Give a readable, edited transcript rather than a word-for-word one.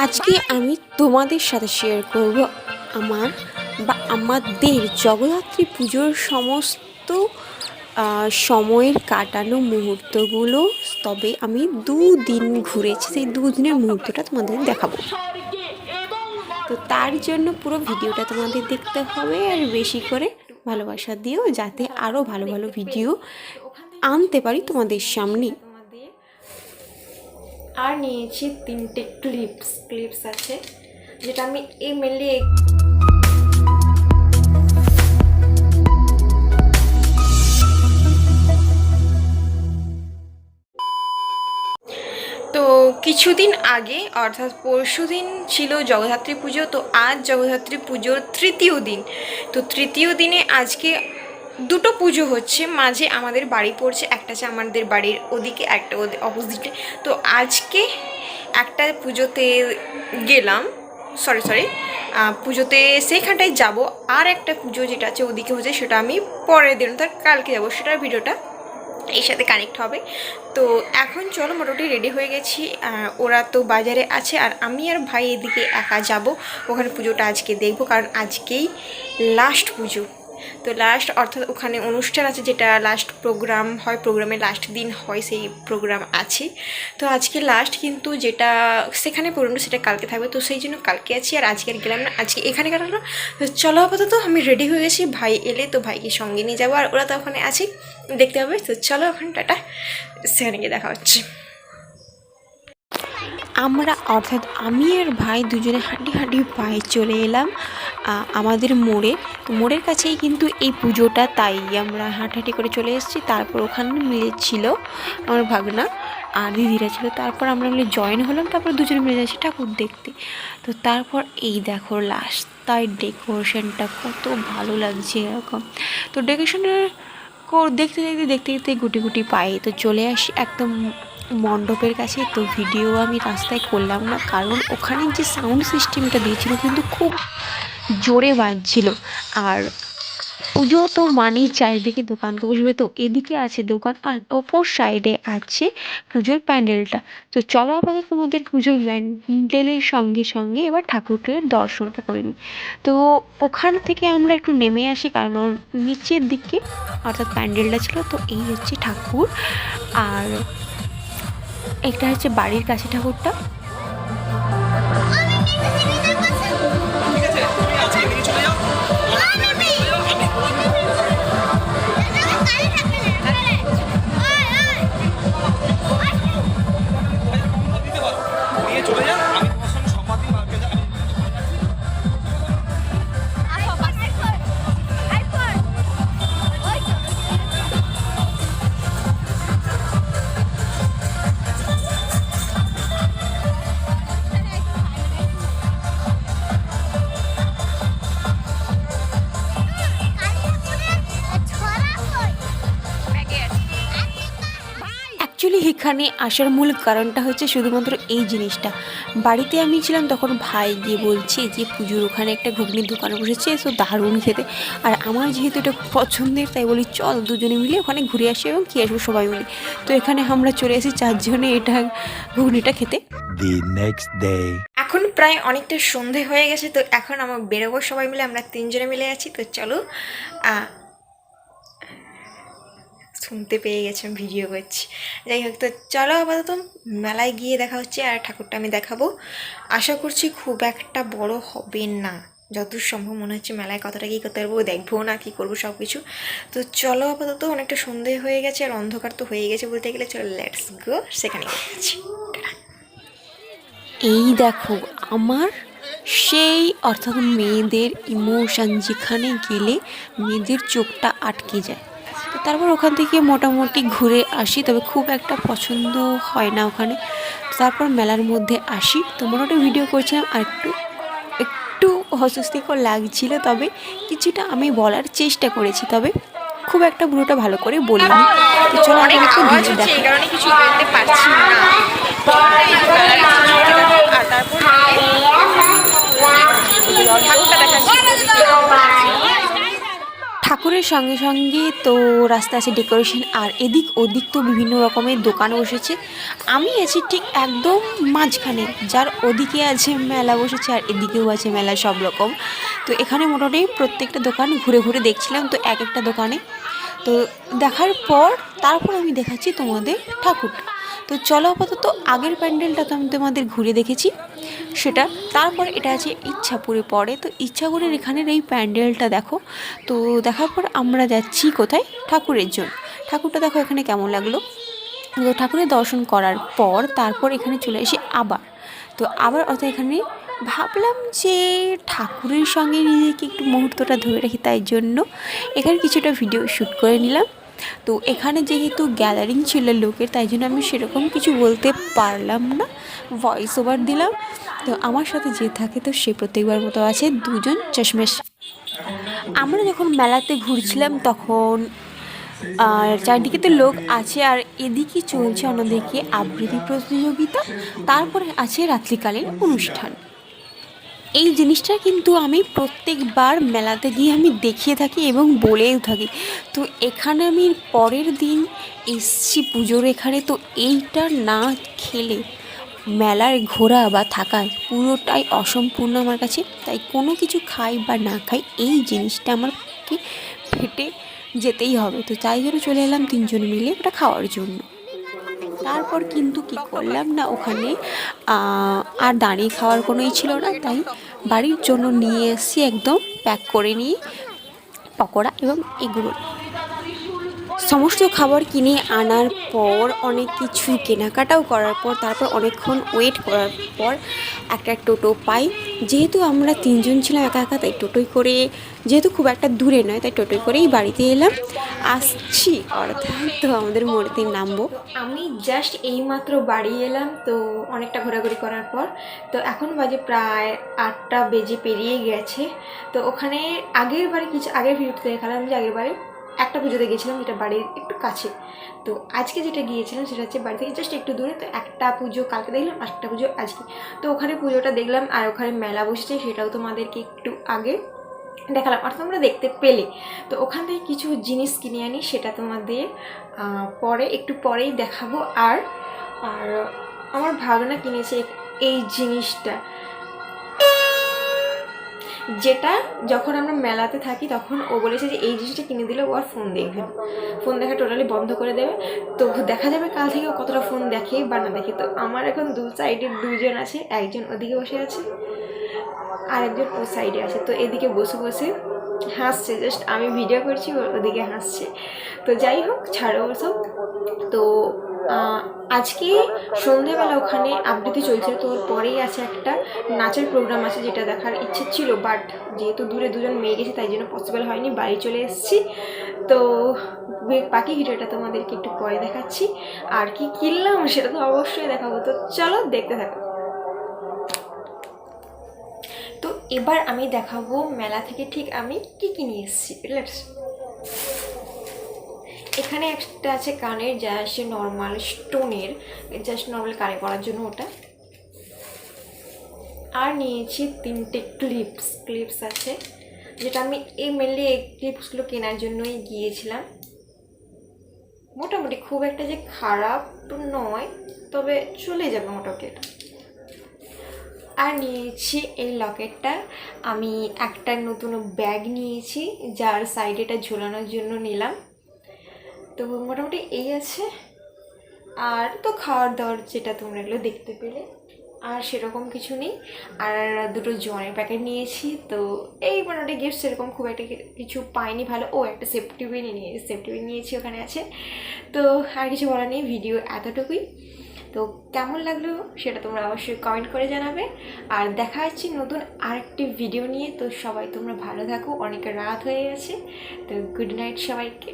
আজকে আমি তোমাদের সাথে শেয়ার করব আমাদের জগদ্ধাত্রী পুজোর সমস্ত সময়ের কাটানো মুহূর্তগুলো। তবে আমি দুদিন ঘুরেছি, সেই দুদিনের মুহূর্তটা তোমাদের দেখাবো। তো তার জন্য পুরো ভিডিওটা তোমাদের দেখতে হবে, আর বেশি করে ভালোবাসা দিও, যাতে আরও ভালো ভালো ভিডিও আনতে পারি তোমাদের সামনে। আর নিয়েছি 3টে ক্লিপস আছে, যেটা আমি মেনলি তো কিছুদিন আগে অর্থাৎ পরশুদিন ছিল জগদ্ধাত্রী পুজো। তো আজ জগদ্ধাত্রী পুজোর তৃতীয় দিন। তো তৃতীয় দিনে আজকে দুটো পুজো হচ্ছে, মাঝে আমাদের বাড়ি পড়ছে, একটা আছে আমাদের বাড়ির ওদিকে, একটা অপোজিটে। তো আজকে একটা পুজোতে গেলাম, সরি পুজোতে সেইখানটায় যাব। আর একটা পুজো যেটা আছে ওদিকে হচ্ছে, সেটা আমি পরের দিন অর্থাৎ কালকে যাবো, সেটার ভিডিওটা এর সাথে কানেক্ট হবে। তো এখন চলো, মোটামুটি রেডি হয়ে গেছি। ওরা তো বাজারে আছে, আর আমি আর ভাই এদিকে একা যাব ওখানে পুজোটা আজকে দেখবো, কারণ আজকেই লাস্ট পুজো। তো লাস্ট অর্থাৎ ওখানে অনুষ্ঠান আছে, যেটা লাস্ট প্রোগ্রাম হয়, প্রোগ্রামের লাস্ট দিন হয়, সেই প্রোগ্রাম আছে। তো আজকে লাস্ট, কিন্তু যেটা সেখানে প্রোগ্রামটা সেটা কালকে থাকবে। তো সেই জন্য কালকে আছি, আর আজকে আর গেলাম না, আজকে এখানে কাটালো। তো চলো, আপাতত আমি রেডি হয়ে গেছি, ভাই এলে তো ভাইকে সঙ্গে নিয়ে যাবো, আর ওরা তো ওখানে আছে, দেখতে হবে। তো চলো ওখানে টাটা, সেখানে গিয়ে দেখা হচ্ছে। আমরা অর্থাৎ আমি আর ভাই দুজনে হাঁটি পায়ে চলে এলাম আমাদের মোড়ে। তো মোড়ের কাছেই কিন্তু এই পুজোটা, তাই আমরা হাঁটাহাঁটি করে চলে এসেছি। তারপর ওখানে মিলেছিল আমার ভাগনা আর দিদিরা ছিল, তারপর আমরা মিলে জয়েন হলাম, তারপর দুজনে মিলে যাচ্ছি ঠাকুর দেখতে। তো তারপর এই দেখো রাস্তায় ডেকোরেশনটা কত ভালো লাগছে এরকম। তো ডেকোরেশনের দেখতে দেখতে গুটি গুটি পায়ে তো চলে আসি একদম মণ্ডপের কাছে। তো ভিডিও আমি রাস্তায় করলাম না, কারণ ওখানে যে সাউন্ড সিস্টেমটা দিয়েছিল কিন্তু খুব জোরে বাজছিল। আর পুজো তো মানেই চারিদিকে দোকান তো বসবে, তো এদিকে আছে দোকান আর অপর সাইডে আছে পুজোর প্যান্ডেলটা। তো চলো আপাতত তোমাদের পুজোর প্যান্ডেলের সঙ্গে সঙ্গে এবার ঠাকুরকে দর্শনটা করে নিই। তো ওখান থেকে আমরা একটু নেমে আসি, কারণ নিচের দিকে অর্থাৎ প্যান্ডেলটা ছিল। তো এই হচ্ছে ঠাকুর, আর একটা হচ্ছে বাড়ির কাছে ঠাকুরটা। অ্যাকচুয়ালি এখানে আসার মূল কারণটা হচ্ছে শুধুমাত্র এই জিনিসটা। বাড়িতে আমি ছিলাম তখন ভাই গিয়ে বলছে যে পুজোর ওখানে একটা ঘুগনির দোকান বসেছে, তো দারুণ খেতে। আর আমার যেহেতু এটা পছন্দের, তাই বলি চল দুজনে মিলে ওখানে ঘুরে আসি এবং খেয়ে আসবো সবাই মিলে। তো এখানে আমরা চলে আসি চারজনে এটা ঘুগনিটা খেতে। এখন প্রায় অনেকটা সন্ধে হয়ে গেছে, তো এখন আমার বেরোবো সবাই মিলে, আমরা তিনজনে মিলে আছি। তো চলো, শুনতে পেয়ে গেছেন ভিডিও করছি, যাই হোক। তো চলো আপাতত মেলায় গিয়ে দেখা হচ্ছে, আর ঠাকুরটা আমি দেখাবো। আশা করছি খুব একটা বড় হবে না, যতদূর সম্ভব মনে হচ্ছে মেলায় কতটা কী করতে পারবো, দেখবো না কী করবো সব কিছু। তো চলো আপাতত, অনেকটা সন্ধে হয়ে গেছে আর অন্ধকার তো হয়ে গেছে বলতে গেলে। চলো লেটস গো, সেখানে গেছি। এই দেখো আমার সেই অর্থাৎ মেয়েদের ইমোশান, যেখানে গেলে মেয়েদের চোখটা আটকে যায়। তো তারপর ওখান থেকে মোটামুটি ঘুরে আসি, তবে খুব একটা পছন্দ হয় না ওখানে। তারপর মেলার মধ্যে আসি, তো মোটামুটি ভিডিও করছিলাম, আর একটু অস্বস্তিকর লাগছিল, তবে কিছুটা আমি বলার চেষ্টা করেছি, তবে খুব একটা পুরোটা ভালো করে বলিনি। তো চলো অনেক আওয়াজ হচ্ছে, এই কারণে কিছু বলতে পারছি না। আর তারপর ঠাকুরটা দেখাচ্ছি। ঠাকুরের পুজোর সঙ্গে সঙ্গে তো রাস্তা আছে ডেকোরেশন, আর এদিক ওদিক তো বিভিন্ন রকমের দোকান বসেছে। আমি আছি ঠিক একদম মাঝখানে, যার ওদিকে আছে মেলা বসেছে আর এদিকেও আছে মেলা সব রকম। তো এখানে মোটামুটি প্রত্যেকটা দোকান ঘুরে ঘুরে দেখছিলাম, তো এক একটা দোকানে তো দেখার পর তারপর আমি দেখাচ্ছি তোমাদের ঠাকুরটা। তো চলো আপাতত আগের প্যান্ডেলটা তো আমি তোমাদের ঘুরে দেখেছি সেটা, তারপর এটা আছে ইচ্ছাপুরে পড়ে। তো ইচ্ছাপুরের এখানের এই প্যান্ডেলটা দেখো। তো দেখার পর আমরা যাচ্ছি কোথায়, ঠাকুরের জন্য। ঠাকুরটা দেখো এখানে কেমন লাগলো। তো ঠাকুরের দর্শন করার পর তারপর এখানে চলে এসে আবার, তো আবার অর্থাৎ এখানে ভাবলাম যে ঠাকুরের সঙ্গে নিজেকে একটু মুহূর্তটা ধরে রাখি, তাই জন্য এখানে কিছুটা ভিডিও শ্যুট করে নিলাম। তো এখানে যেহেতু গ্যাদারিং ছিল লোকের, তাই জন্য আমি সেরকম কিছু বলতে পারলাম না, ভয়েস ওভার দিলাম। তো আমার সাথে যে থাকে তো সে প্রত্যেকবার মতো আছে দুজন চশমেশ। আমরা যখন মেলাতে ঘুরছিলাম তখন আর চারদিকে তো লোক আছে, আর এদিকে চলছে অন্যদিকে আবৃত্তি প্রতিযোগিতা, তারপরে আছে রাত্রিকালীন অনুষ্ঠান। এই জিনিসটা কিন্তু আমি প্রত্যেকবার মেলাতে গিয়ে আমি দেখিয়ে থাকি এবং বলেও থাকি। তো এখানে আমি পরের দিন এসছি পুজোর এখানে, তো এইটা না খেলে মেলায় ঘোরা বা থাকা পুরোটাই অসম্পূর্ণ আমার কাছে। তাই কোনো কিছু খাই বা না খাই, এই জিনিসটা আমাকে ফেটে যেতেই হবে। তো তাই জন্য চলে এলাম তিনজন মিলে ওটা খাওয়ার জন্য। তারপর কিন্তু কি করলাম না, ওখানে আর দাঁড়িয়ে খাওয়ার কোনোই ছিল না, তাই বাড়ির জন্য নিয়ে এসেছি একদম প্যাক করে নিয়ে পকোড়া এবং এগুলো। সমস্ত খাবার কিনে আনার পর অনেক কিছু কেনাকাটাও করার পর তারপর অনেকক্ষণ ওয়েট করার পর একটা টোটো পাই। যেহেতু আমরা তিনজন ছিলাম একা একা, তাই টোটোয় করে, যেহেতু খুব একটা দূরে নয় তাই টোটোয় করেই বাড়িতে এলাম। আসছি অর্থাৎ তো আমাদের মোড়েতে নামবো। আমি জাস্ট এইমাত্র বাড়ি এলাম, তো অনেকটা ঘোরাঘুরি করার পর তো এখন বাজে প্রায় 8টা বেজে পেরিয়ে গেছে। তো ওখানে আগের ভিডিওতে দেখালাম যে আগের বারে একটা পুজোতে গিয়েছিলাম যেটা বাড়ির একটু কাছে। তো আজকে যেটা গিয়েছিলাম সেটা হচ্ছে বাড়ি থেকে জাস্ট একটু দূরে। তো একটা পুজো কালকে দেখলাম, একটা পুজো আজকে। তো ওখানে পুজোটা দেখলাম, আর ওখানে মেলা বসেছে সেটাও তোমাদেরকে একটু আগে দেখালাম, আর তোমরা দেখতে পেলে। তো ওখান থেকে কিছু জিনিস কিনে আনি, সেটা তোমাদের একটু পরেই দেখাবো। আর আর আমার ভাগনা কিনেছে এই জিনিসটা, যেটা যখন আমরা মেলাতে থাকি তখন ও বলেছে যে এই জিনিসটা কিনে দিলে ও আর ফোন দেখবে না, ফোন দেখা টোটালি বন্ধ করে দেবে। তো দেখা যাবে কাল থেকে ও কতটা ফোন দেখে বা না দেখে। তো আমার এখন দু সাইডে দুজন আছে, একজন ওদিকে বসে আছে আর একজন ও সাইডে আছে। তো এদিকে বসে বসে হাসছে, জাস্ট আমি ভিডিও করছি ওদিকে হাসছে। তো যাই হোক, ছাড়ো ওসব। তো আজকে সন্ধ্যেবেলা ওখানে আবৃত্তি চলছিল, তো ওর পরেই আছে একটা নাচের প্রোগ্রাম আছে, যেটা দেখার ইচ্ছে ছিল, বাট যেহেতু দূরে দুজন মেয়ে গেছে তাই জন্য পসিবল হয়নি, বাড়ি চলে এসেছি। তো বাকি ভিডিওটা তোমাদেরকে একটু পরে দেখাচ্ছি, আর কি কিনলাম সেটা তো অবশ্যই দেখাবো। তো চলো দেখতে থাকো। তো এবার আমি দেখাবো মেলা থেকে ঠিক আমি কি নিয়ে এসেছি। এখানে একটা আছে কানের, যা আসে নর্মাল স্টোনের, জাস্ট নর্মাল কানে পরার জন্য ওটা। আর নিয়েছি 3টে ক্লিপস আছে, যেটা আমি মেনলি এই ক্লিপসগুলো কেনার জন্যই গিয়েছিলাম। মোটামুটি খুব একটা যে খারাপ নয়, তবে চলে যাবে মোটামুটি এটা। আর নিয়েছি এই লকেটটা, আমি একটা নতুন ব্যাগ নিয়েছি যার সাইডে এটা ঝোলানোর জন্য নিলাম। তো মোটামুটি এই আছে। আর তো খাওয়ার দাওয়ার যেটা তোমরা এগুলো দেখতে পেলে, আর সেরকম কিছু নেই। আর দুটো জনের প্যাকেট নিয়েছি। তো এই মোটামুটি গিফট সেরকম খুব একটা কিছু পাইনি ভালো। একটা সেফটি পিন নিয়েছি, ওখানে আছে। তো আর কিছু বলার নেই, ভিডিও এতটুকুই। তো কেমন লাগলো সেটা তোমরা অবশ্যই কমেন্ট করে জানাবে। আর দেখা হচ্ছে নতুন আরেকটি ভিডিও নিয়ে। তো সবাই তোমরা ভালো থাকো, অনেক রাত হয়ে গেছে। তো গুড নাইট সবাইকে।